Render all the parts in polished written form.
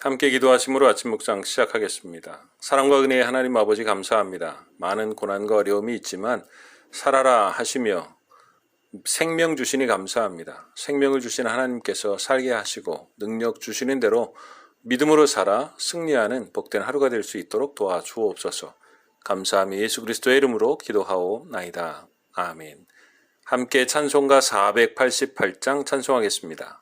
함께 기도하심으로 아침 묵상 시작하겠습니다. 사랑과 은혜의 하나님 아버지 감사합니다. 많은 고난과 어려움이 있지만 살아라 하시며 생명 주시니 감사합니다. 생명을 주신 하나님께서 살게 하시고 능력 주시는 대로 믿음으로 살아 승리하는 복된 하루가 될 수 있도록 도와주옵소서. 감사하며 예수 그리스도의 이름으로 기도하옵나이다. 아멘. 함께 찬송가 488장 찬송하겠습니다.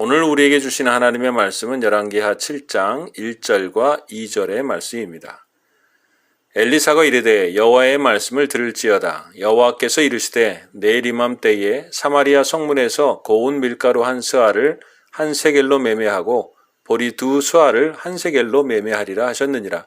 오늘 우리에게 주신 하나님의 말씀은 열왕기하 7장 1절과 2절의 말씀입니다. 엘리사가 이르되 여호와의 말씀을 들을지어다. 여호와께서 이르시되 내일 이맘때에 사마리아 성문에서 고운 밀가루 한 스아를 한 세겔로 매매하고 보리 두 스아를 한 세겔로 매매하리라 하셨느니라.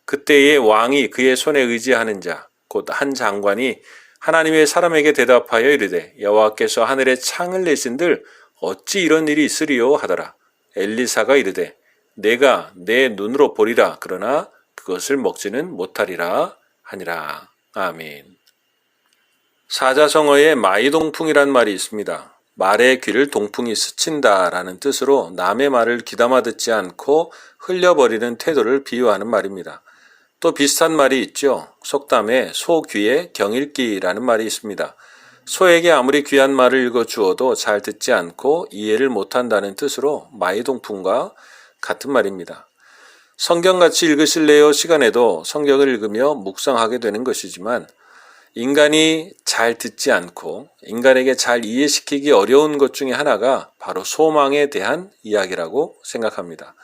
그때에 왕이 그의 손에 의지하는 자 곧 한 장관이 하나님의 사람에게 대답하여 이르되 여호와께서 하늘에 창을 내신들 어찌 이런 일이 있으리요 하더라. 엘리사가 이르되 내가 내 눈으로 보리라. 그러나 그것을 먹지는 못하리라 하니라. 아멘. 사자성어에 마이동풍이란 말이 있습니다. 말의 귀를 동풍이 스친다라는 뜻으로 남의 말을 귀담아 듣지 않고 흘려버리는 태도를 비유하는 말입니다. 또 비슷한 말이 있죠. 속담에 소 귀에 경읽기라는 말이 있습니다. 소에게 아무리 귀한 말을 읽어주어도 잘 듣지 않고 이해를 못한다는 뜻으로 마이동풍과 같은 말입니다. 성경 같이 읽으실래요? 시간에도 성경을 읽으며 묵상하게 되는 것이지만 인간이 잘 듣지 않고 인간에게 잘 이해시키기 어려운 것 중에 하나가 바로 소망에 대한 이야기라고 생각합니다.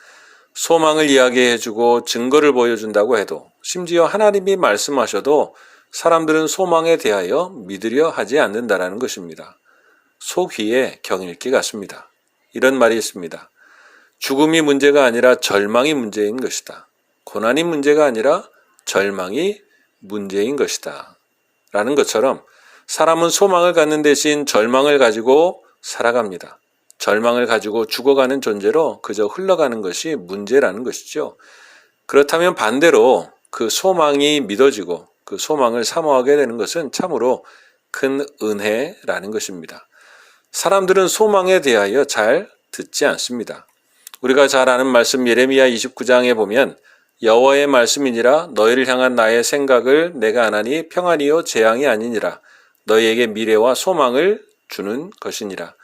소망을 이야기해주고 증거를 보여준다고 해도 심지어 하나님이 말씀하셔도 사람들은 소망에 대하여 믿으려 하지 않는다라는 것입니다. 소 귀에 경읽기 같습니다. 이런 말이 있습니다. 죽음이 문제가 아니라 절망이 문제인 것이다. 고난이 문제가 아니라 절망이 문제인 것이다. 라는 것처럼 사람은 소망을 갖는 대신 절망을 가지고 살아갑니다. 절망을 가지고 죽어가는 존재로 그저 흘러가는 것이 문제라는 것이죠. 그렇다면 반대로 그 소망이 믿어지고 그 소망을 사모하게 되는 것은 참으로 큰 은혜라는 것입니다. 사람들은 소망에 대하여 잘 듣지 않습니다. 우리가 잘 아는 말씀 예레미야 29장에 보면 여호와의 말씀이니라 너희를 향한 나의 생각을 내가 아나니 평안이요 재앙이 아니니라 너희에게 미래와 소망을 주는 것이니라.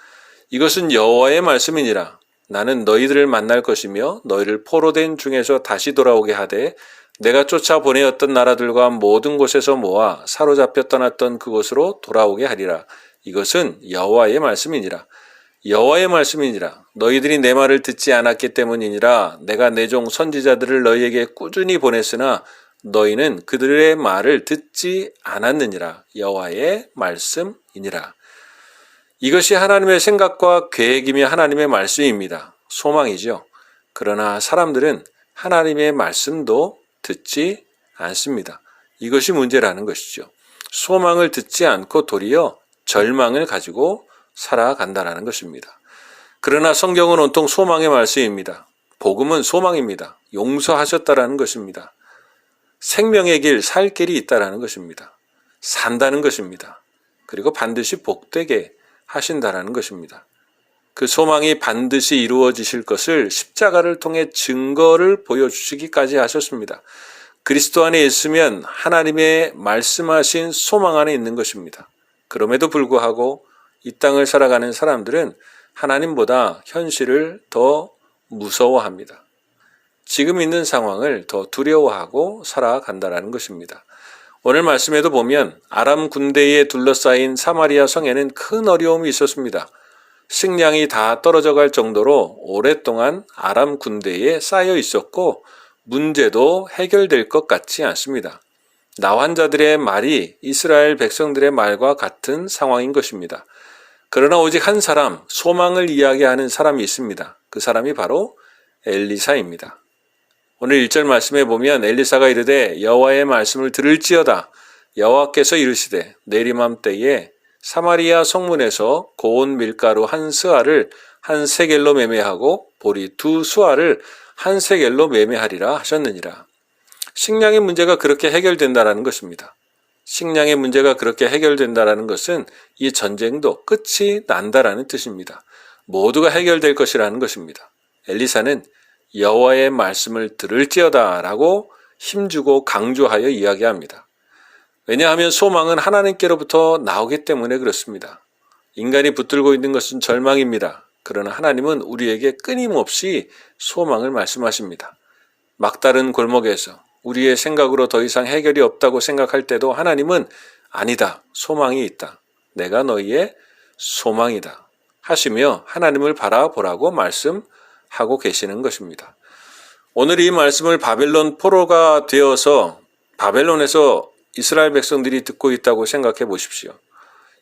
이것은 여호와의 말씀이니라. 나는 너희들을 만날 것이며 너희를 포로된 중에서 다시 돌아오게 하되 내가 쫓아 보내었던 나라들과 모든 곳에서 모아 사로잡혀 떠났던 그곳으로 돌아오게 하리라. 이것은 여호와의 말씀이니라. 여호와의 말씀이니라. 너희들이 내 말을 듣지 않았기 때문이니라. 내가 내 종 선지자들을 너희에게 꾸준히 보냈으나 너희는 그들의 말을 듣지 않았느니라. 여호와의 말씀이니라. 이것이 하나님의 생각과 계획이며 하나님의 말씀입니다. 소망이죠. 그러나 사람들은 하나님의 말씀도 듣지 않습니다. 이것이 문제라는 것이죠. 소망을 듣지 않고 도리어 절망을 가지고 살아간다는 것입니다. 그러나 성경은 온통 소망의 말씀입니다. 복음은 소망입니다. 용서하셨다라는 것입니다. 생명의 길, 살 길이 있다라는 것입니다. 산다는 것입니다. 그리고 반드시 복되게 하신다라는 것입니다. 그 소망이 반드시 이루어지실 것을 십자가를 통해 증거를 보여주시기까지 하셨습니다. 그리스도 안에 있으면 하나님의 말씀하신 소망 안에 있는 것입니다. 그럼에도 불구하고 이 땅을 살아가는 사람들은 하나님보다 현실을 더 무서워합니다. 지금 있는 상황을 더 두려워하고 살아간다는 것입니다. 오늘 말씀에도 보면 아람 군대에 둘러싸인 사마리아 성에는 큰 어려움이 있었습니다. 식량이 다 떨어져 갈 정도로 오랫동안 아람 군대에 쌓여 있었고 문제도 해결될 것 같지 않습니다. 나환자들의 말이 이스라엘 백성들의 말과 같은 상황인 것입니다. 그러나 오직 한 사람, 소망을 이야기하는 사람이 있습니다. 그 사람이 바로 엘리사입니다. 오늘 1절 말씀에 보면 엘리사가 이르되 여호와의 말씀을 들을지어다. 여호와께서 이르시되 내리맘 때에 사마리아 성문에서 고운 밀가루 한 스아를 한 세겔로 매매하고 보리 두 수아를 한 세겔로 매매하리라 하셨느니라. 식량의 문제가 그렇게 해결된다라는 것입니다. 식량의 문제가 그렇게 해결된다라는 것은 이 전쟁도 끝이 난다라는 뜻입니다. 모두가 해결될 것이라는 것입니다. 엘리사는 여호와의 말씀을 들을지어다 라고 힘주고 강조하여 이야기합니다. 왜냐하면 소망은 하나님께로부터 나오기 때문에 그렇습니다. 인간이 붙들고 있는 것은 절망입니다. 그러나 하나님은 우리에게 끊임없이 소망을 말씀하십니다. 막다른 골목에서 우리의 생각으로 더 이상 해결이 없다고 생각할 때도 하나님은 아니다, 소망이 있다. 내가 너희의 소망이다 하시며 하나님을 바라보라고 말씀하고 계시는 것입니다. 오늘 이 말씀을 바벨론 포로가 되어서 바벨론에서 이스라엘 백성들이 듣고 있다고 생각해 보십시오.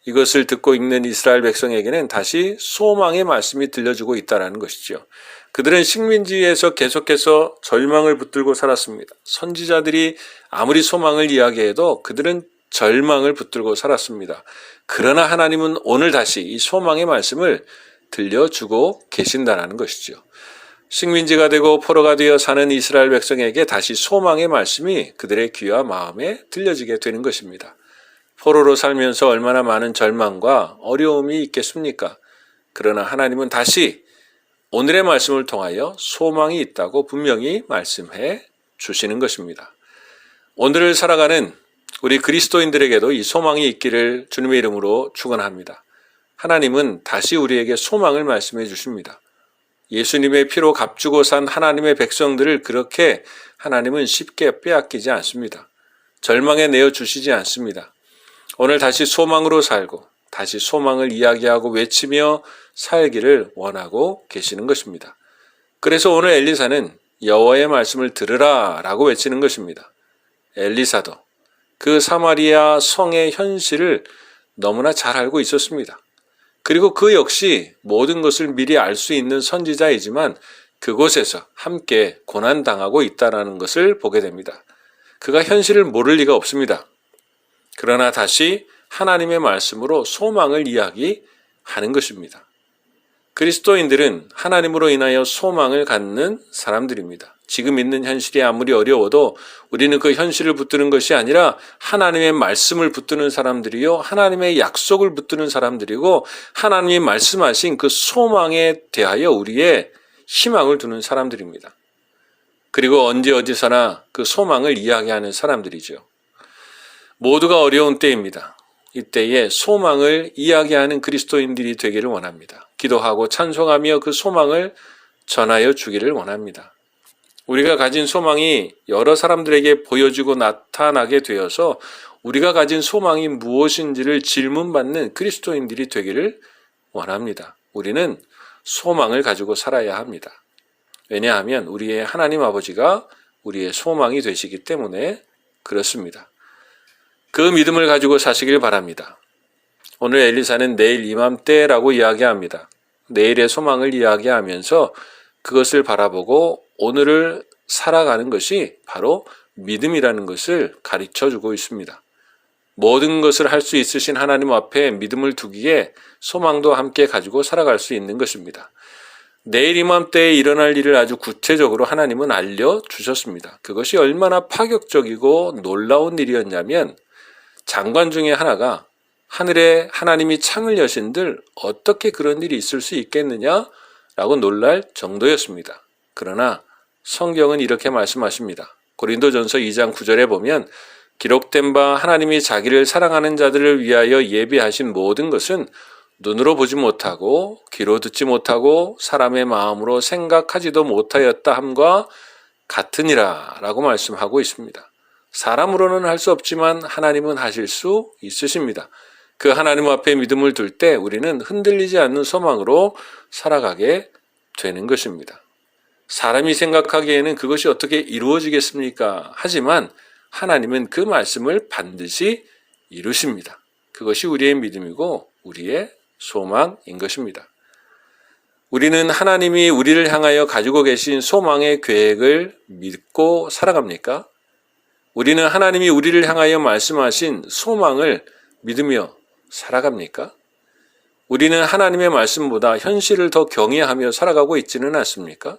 이것을 듣고 있는 이스라엘 백성에게는 다시 소망의 말씀이 들려주고 있다는 것이죠. 그들은 식민지에서 계속해서 절망을 붙들고 살았습니다. 선지자들이 아무리 소망을 이야기해도 그들은 절망을 붙들고 살았습니다. 그러나 하나님은 오늘 다시 이 소망의 말씀을 들려주고 계신다는 것이죠. 식민지가 되고 포로가 되어 사는 이스라엘 백성에게 다시 소망의 말씀이 그들의 귀와 마음에 들려지게 되는 것입니다. 포로로 살면서 얼마나 많은 절망과 어려움이 있겠습니까? 그러나 하나님은 다시 오늘의 말씀을 통하여 소망이 있다고 분명히 말씀해 주시는 것입니다. 오늘을 살아가는 우리 그리스도인들에게도 이 소망이 있기를 주님의 이름으로 축원합니다. 하나님은 다시 우리에게 소망을 말씀해 주십니다. 예수님의 피로 값주고 산 하나님의 백성들을 그렇게 하나님은 쉽게 빼앗기지 않습니다. 절망에 내어주시지 않습니다. 오늘 다시 소망으로 살고 다시 소망을 이야기하고 외치며 살기를 원하고 계시는 것입니다. 그래서 오늘 엘리사는 여호와의 말씀을 들으라 라고 외치는 것입니다. 엘리사도 그 사마리아 성의 현실을 너무나 잘 알고 있었습니다. 그리고 그 역시 모든 것을 미리 알 수 있는 선지자이지만 그곳에서 함께 고난당하고 있다는 것을 보게 됩니다. 그가 현실을 모를 리가 없습니다. 그러나 다시 하나님의 말씀으로 소망을 이야기하는 것입니다. 그리스도인들은 하나님으로 인하여 소망을 갖는 사람들입니다. 지금 있는 현실이 아무리 어려워도 우리는 그 현실을 붙드는 것이 아니라 하나님의 말씀을 붙드는 사람들이요, 하나님의 약속을 붙드는 사람들이고, 하나님이 말씀하신 그 소망에 대하여 우리의 희망을 두는 사람들입니다. 그리고 언제 어디서나 그 소망을 이야기하는 사람들이죠. 모두가 어려운 때입니다. 이때에 소망을 이야기하는 그리스도인들이 되기를 원합니다. 기도하고 찬송하며 그 소망을 전하여 주기를 원합니다. 우리가 가진 소망이 여러 사람들에게 보여지고 나타나게 되어서 우리가 가진 소망이 무엇인지를 질문받는 그리스도인들이 되기를 원합니다. 우리는 소망을 가지고 살아야 합니다. 왜냐하면 우리의 하나님 아버지가 우리의 소망이 되시기 때문에 그렇습니다. 그 믿음을 가지고 사시길 바랍니다. 오늘 엘리사는 내일 이맘때라고 이야기합니다. 내일의 소망을 이야기하면서 그것을 바라보고 오늘을 살아가는 것이 바로 믿음이라는 것을 가르쳐주고 있습니다. 모든 것을 할 수 있으신 하나님 앞에 믿음을 두기에 소망도 함께 가지고 살아갈 수 있는 것입니다. 내일 이맘때에 일어날 일을 아주 구체적으로 하나님은 알려주셨습니다. 그것이 얼마나 파격적이고 놀라운 일이었냐면 장관 중에 하나가 하늘에 하나님이 창을 여신들 어떻게 그런 일이 있을 수 있겠느냐라고 놀랄 정도였습니다. 그러나 성경은 이렇게 말씀하십니다. 고린도전서 2장 9절에 보면 기록된 바 하나님이 자기를 사랑하는 자들을 위하여 예비하신 모든 것은 눈으로 보지 못하고 귀로 듣지 못하고 사람의 마음으로 생각하지도 못하였다 함과 같으니라 라고 말씀하고 있습니다. 사람으로는 할 수 없지만 하나님은 하실 수 있으십니다. 그 하나님 앞에 믿음을 둘 때 우리는 흔들리지 않는 소망으로 살아가게 되는 것입니다. 사람이 생각하기에는 그것이 어떻게 이루어지겠습니까? 하지만 하나님은 그 말씀을 반드시 이루십니다. 그것이 우리의 믿음이고 우리의 소망인 것입니다. 우리는 하나님이 우리를 향하여 가지고 계신 소망의 계획을 믿고 살아갑니까? 우리는 하나님이 우리를 향하여 말씀하신 소망을 믿으며 살아갑니까? 우리는 하나님의 말씀보다 현실을 더 경외하며 살아가고 있지는 않습니까?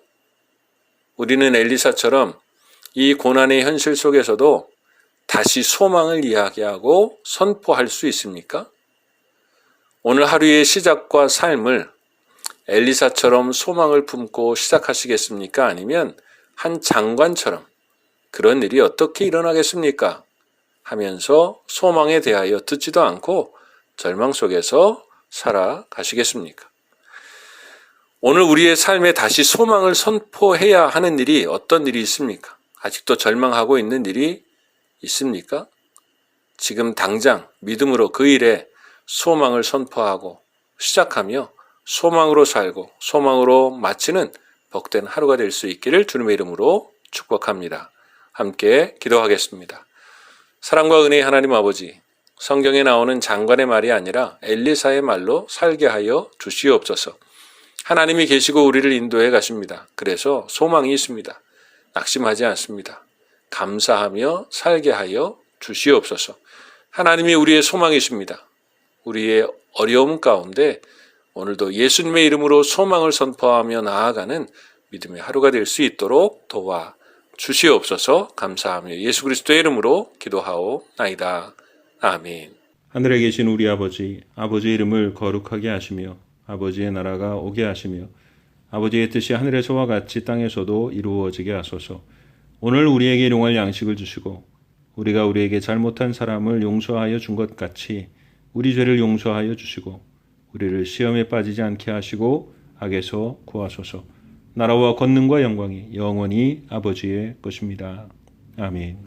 우리는 엘리사처럼 이 고난의 현실 속에서도 다시 소망을 이야기하고 선포할 수 있습니까? 오늘 하루의 시작과 삶을 엘리사처럼 소망을 품고 시작하시겠습니까? 아니면 한 장관처럼 그런 일이 어떻게 일어나겠습니까? 하면서 소망에 대하여 듣지도 않고 절망 속에서 살아가시겠습니까? 오늘 우리의 삶에 다시 소망을 선포해야 하는 일이 어떤 일이 있습니까? 아직도 절망하고 있는 일이 있습니까? 지금 당장 믿음으로 그 일에 소망을 선포하고 시작하며 소망으로 살고 소망으로 마치는 복된 하루가 될 수 있기를 주님의 이름으로 축복합니다. 함께 기도하겠습니다. 사랑과 은혜의 하나님 아버지, 성경에 나오는 장관의 말이 아니라 엘리사의 말로 살게 하여 주시옵소서. 하나님이 계시고 우리를 인도해 가십니다. 그래서 소망이 있습니다. 낙심하지 않습니다. 감사하며 살게 하여 주시옵소서. 하나님이 우리의 소망이십니다. 우리의 어려움 가운데 오늘도 예수님의 이름으로 소망을 선포하며 나아가는 믿음의 하루가 될 수 있도록 도와 주시옵소서. 감사하며 예수 그리스도의 이름으로 기도하옵나이다. 아멘. 하늘에 계신 우리 아버지, 아버지의 이름을 거룩하게 하시며 아버지의 나라가 오게 하시며 아버지의 뜻이 하늘에서와 같이 땅에서도 이루어지게 하소서. 오늘 우리에게 일용할 양식을 주시고 우리가 우리에게 잘못한 사람을 용서하여 준 것 같이 우리 죄를 용서하여 주시고 우리를 시험에 빠지지 않게 하시고 악에서 구하소서. 나라와 권능과 영광이 영원히 아버지의 것입니다. 아멘.